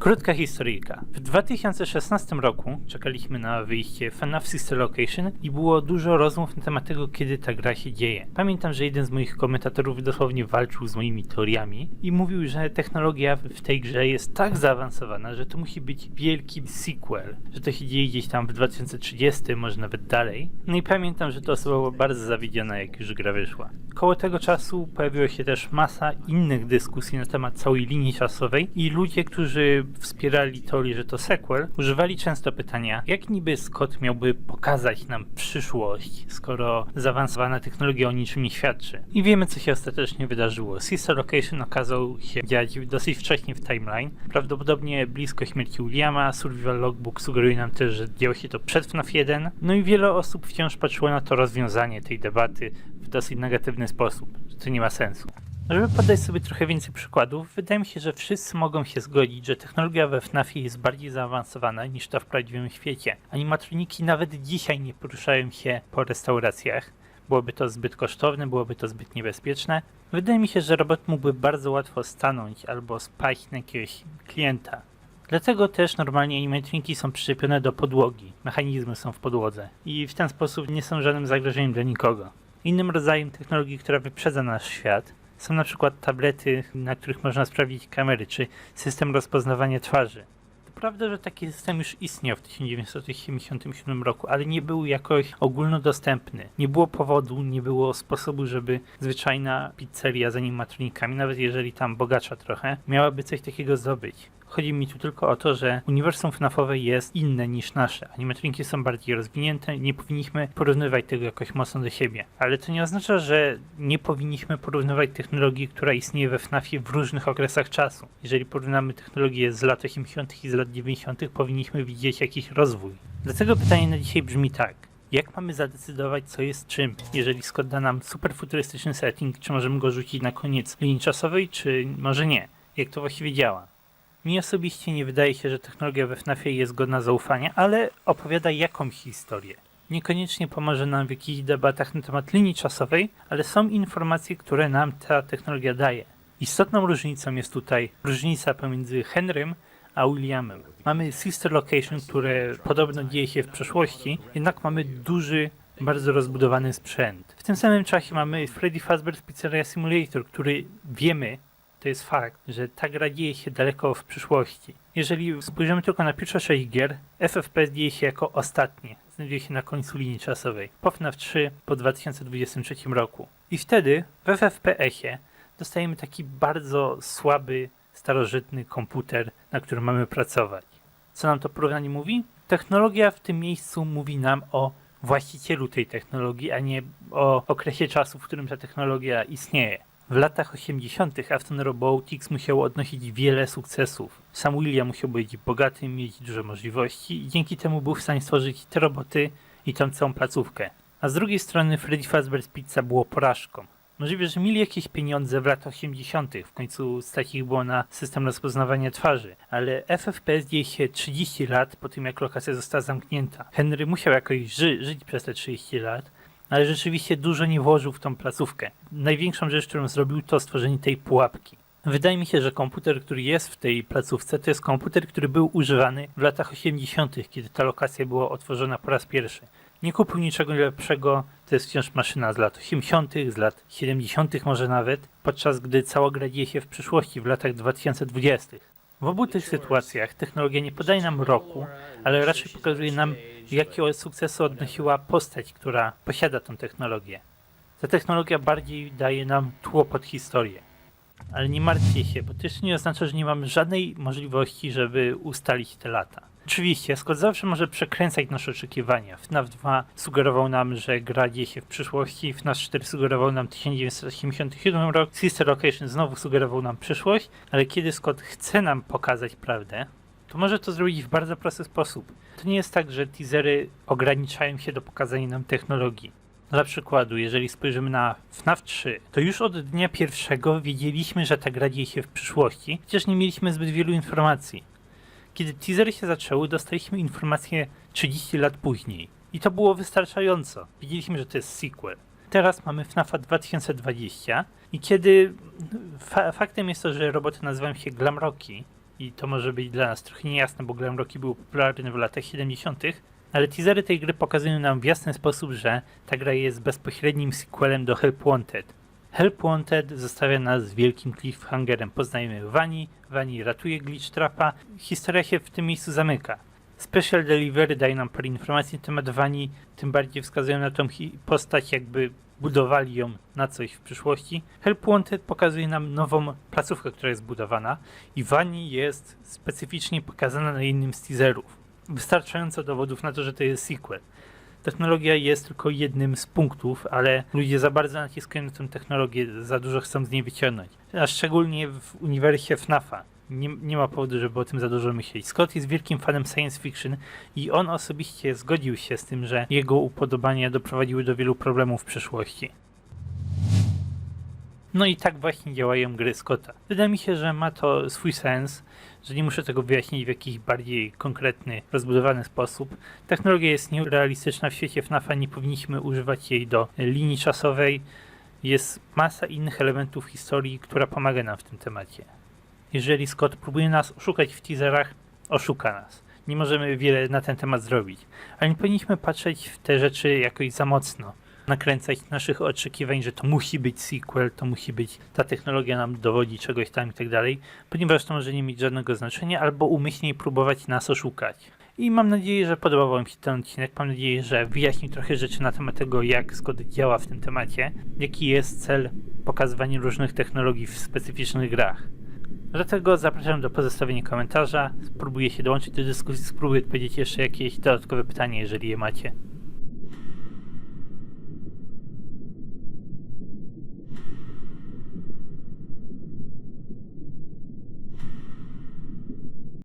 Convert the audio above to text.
Krótka historyjka. W 2016 roku czekaliśmy na wyjście FNAF Sister Location i było dużo rozmów na temat tego, kiedy ta gra się dzieje. Pamiętam, że jeden z moich komentatorów dosłownie walczył z moimi teoriami i mówił, że technologia w tej grze jest tak zaawansowana, że to musi być wielki sequel, że to się dzieje gdzieś tam w 2030, może nawet dalej. No i pamiętam, że to osoba była bardzo zawiedziona, jak już gra wyszła. Koło tego czasu pojawiła się też masa innych dyskusji na temat całej linii czasowej i ludzie, którzy wspierali teorię, że to sequel, używali często pytania, jak niby Scott miałby pokazać nam przyszłość, skoro zaawansowana technologia o niczym nie świadczy. I wiemy, co się ostatecznie wydarzyło. Sister Location okazał się dziać dosyć wcześnie w timeline, prawdopodobnie blisko śmierci Williama. Survival Logbook sugeruje nam też, że działo się to przed FNAF 1. No i wiele osób wciąż patrzyło na to rozwiązanie tej debaty w dosyć negatywny sposób, że to nie ma sensu. Żeby podać sobie trochę więcej przykładów, wydaje mi się, że wszyscy mogą się zgodzić, że technologia we FNAFie jest bardziej zaawansowana niż ta w prawdziwym świecie. Animatroniki nawet dzisiaj nie poruszają się po restauracjach. Byłoby to zbyt kosztowne, byłoby to zbyt niebezpieczne. Wydaje mi się, że robot mógłby bardzo łatwo stanąć albo spaść na jakiegoś klienta. Dlatego też normalnie animatroniki są przyczepione do podłogi, mechanizmy są w podłodze i w ten sposób nie są żadnym zagrożeniem dla nikogo. Innym rodzajem technologii, która wyprzedza nasz świat, są na przykład tablety, na których można sprawdzić kamery, czy system rozpoznawania twarzy. To prawda, że taki system już istniał w 1987 roku, ale nie był jakoś ogólnodostępny. Nie było powodu, nie było sposobu, żeby zwyczajna pizzeria z animatronikami, nawet jeżeli tam bogacza trochę, miałaby coś takiego zdobyć. Chodzi mi tu tylko o to, że uniwersum FNAF-owe jest inne niż nasze. Animatroniki są bardziej rozwinięte, nie powinniśmy porównywać tego jakoś mocno do siebie. Ale to nie oznacza, że nie powinniśmy porównywać technologii, która istnieje we FNAF-ie w różnych okresach czasu. Jeżeli porównamy technologię z lat 80. i z lat 90., powinniśmy widzieć jakiś rozwój. Dlatego pytanie na dzisiaj brzmi tak. Jak mamy zadecydować, co jest czym? Jeżeli Scott da nam super futurystyczny setting, czy możemy go rzucić na koniec linii czasowej, czy może nie? Jak to właściwie działa? Mi osobiście nie wydaje się, że technologia we FNAFie jest godna zaufania, ale opowiada jakąś historię. Niekoniecznie pomoże nam w jakichś debatach na temat linii czasowej, ale są informacje, które nam ta technologia daje. Istotną różnicą jest tutaj różnica pomiędzy Henrym a Williamem. Mamy Sister Location, które podobno dzieje się w przeszłości, jednak mamy duży, bardzo rozbudowany sprzęt. W tym samym czasie mamy Freddy Fazbear's Pizzeria Simulator, który wiemy, to jest fakt, że ta gra dzieje się daleko w przyszłości. Jeżeli spojrzymy tylko na pierwsze 6 gier, FFP dzieje się jako ostatnie. Znajduje się na końcu linii czasowej. Po FNAF 3 po 2023 roku. I wtedy w FFPS-ie dostajemy taki bardzo słaby, starożytny komputer, na którym mamy pracować. Co nam to porównanie mówi? Technologia w tym miejscu mówi nam o właścicielu tej technologii, a nie o okresie czasu, w którym ta technologia istnieje. W latach 80. Afton Robotics musiało odnosić wiele sukcesów. Sam William musiał być bogaty, mieć dużo możliwości i dzięki temu był w stanie stworzyć te roboty i tą całą placówkę. A z drugiej strony Freddy Fazbear's Pizza było porażką. Możliwe, że mieli jakieś pieniądze w latach 80. W końcu stać ich było na system rozpoznawania twarzy. Ale FFPS dzieje się 30 lat po tym, jak lokacja została zamknięta. Henry musiał jakoś żyć przez te 30 lat. Ale rzeczywiście dużo nie włożył w tą placówkę. Największą rzecz, którą zrobił, to stworzenie tej pułapki. Wydaje mi się, że komputer, który jest w tej placówce, to jest komputer, który był używany w latach 80., kiedy ta lokacja była otworzona po raz pierwszy. Nie kupił niczego lepszego, to jest wciąż maszyna z lat 80., z lat 70. może nawet, podczas gdy cała gra dzieje się w przyszłości, w latach 2020. W obu tych sytuacjach technologia nie podaje nam roku, ale raczej pokazuje nam, jakiego sukcesu odnosiła postać, która posiada tą technologię. Ta technologia bardziej daje nam tło pod historię. Ale nie martwcie się, bo to jeszcze nie oznacza, że nie mamy żadnej możliwości, żeby ustalić te lata. Oczywiście, Scott zawsze może przekręcać nasze oczekiwania. FNAF 2 sugerował nam, że gra dzieje się w przyszłości, FNAF 4 sugerował nam 1987 rok, Sister Location znowu sugerował nam przyszłość, ale kiedy Scott chce nam pokazać prawdę, to może to zrobić w bardzo prosty sposób. To nie jest tak, że teasery ograniczają się do pokazania nam technologii. Dla przykładu, jeżeli spojrzymy na FNAF 3, to już od dnia pierwszego wiedzieliśmy, że ta gra dzieje się w przyszłości, chociaż nie mieliśmy zbyt wielu informacji. Kiedy teasery się zaczęły, dostaliśmy informacje 30 lat później. I to było wystarczająco. Wiedzieliśmy, że to jest sequel. Teraz mamy FNAFa 2020 i kiedy faktem jest to, że roboty nazywają się Glamrocki, i to może być dla nas trochę niejasne, bo Glam Rocky był popularny w latach 70., ale teasery tej gry pokazują nam w jasny sposób, że ta gra jest bezpośrednim sequelem do Help Wanted. Help Wanted zostawia nas z wielkim cliffhangerem. Poznajemy Vani ratuje Glitch Trapa, historia się w tym miejscu zamyka. Special Delivery daje nam parę informacji na temat Vani, tym bardziej wskazują na tą postać, jakby budowali ją na coś w przyszłości. Help Wanted pokazuje nam nową placówkę, która jest budowana i Vani jest specyficznie pokazana na jednym z teaserów. Wystarczająco dowodów na to, że to jest sequel. Technologia jest tylko jednym z punktów, ale ludzie za bardzo naciskają na tę technologię, za dużo chcą z niej wyciągnąć. A szczególnie w uniwersie FNAF-a. Nie ma powodu, żeby o tym za dużo myśleć. Scott jest wielkim fanem science fiction i on osobiście zgodził się z tym, że jego upodobania doprowadziły do wielu problemów w przeszłości. No i tak właśnie działają gry Scotta. Wydaje mi się, że ma to swój sens, że nie muszę tego wyjaśnić w jakiś bardziej konkretny, rozbudowany sposób. Technologia jest nierealistyczna w świecie FNAF-a, nie powinniśmy używać jej do linii czasowej. Jest masa innych elementów historii, która pomaga nam w tym temacie. Jeżeli Scott próbuje nas oszukać w teaserach, oszuka nas. Nie możemy wiele na ten temat zrobić. Ale nie powinniśmy patrzeć w te rzeczy jakoś za mocno. Nakręcać naszych oczekiwań, że to musi być sequel, to musi być, ta technologia nam dowodzi czegoś tam i tak dalej, ponieważ to może nie mieć żadnego znaczenia, albo umyślnie próbować nas oszukać. I mam nadzieję, że podobał wam się ten odcinek, mam nadzieję, że wyjaśnił trochę rzeczy na temat tego, jak Scott działa w tym temacie, jaki jest cel pokazywania różnych technologii w specyficznych grach. Dlatego zapraszam do pozostawienia komentarza, spróbuję się dołączyć do dyskusji, spróbuję odpowiedzieć jeszcze jakieś dodatkowe pytanie, jeżeli je macie.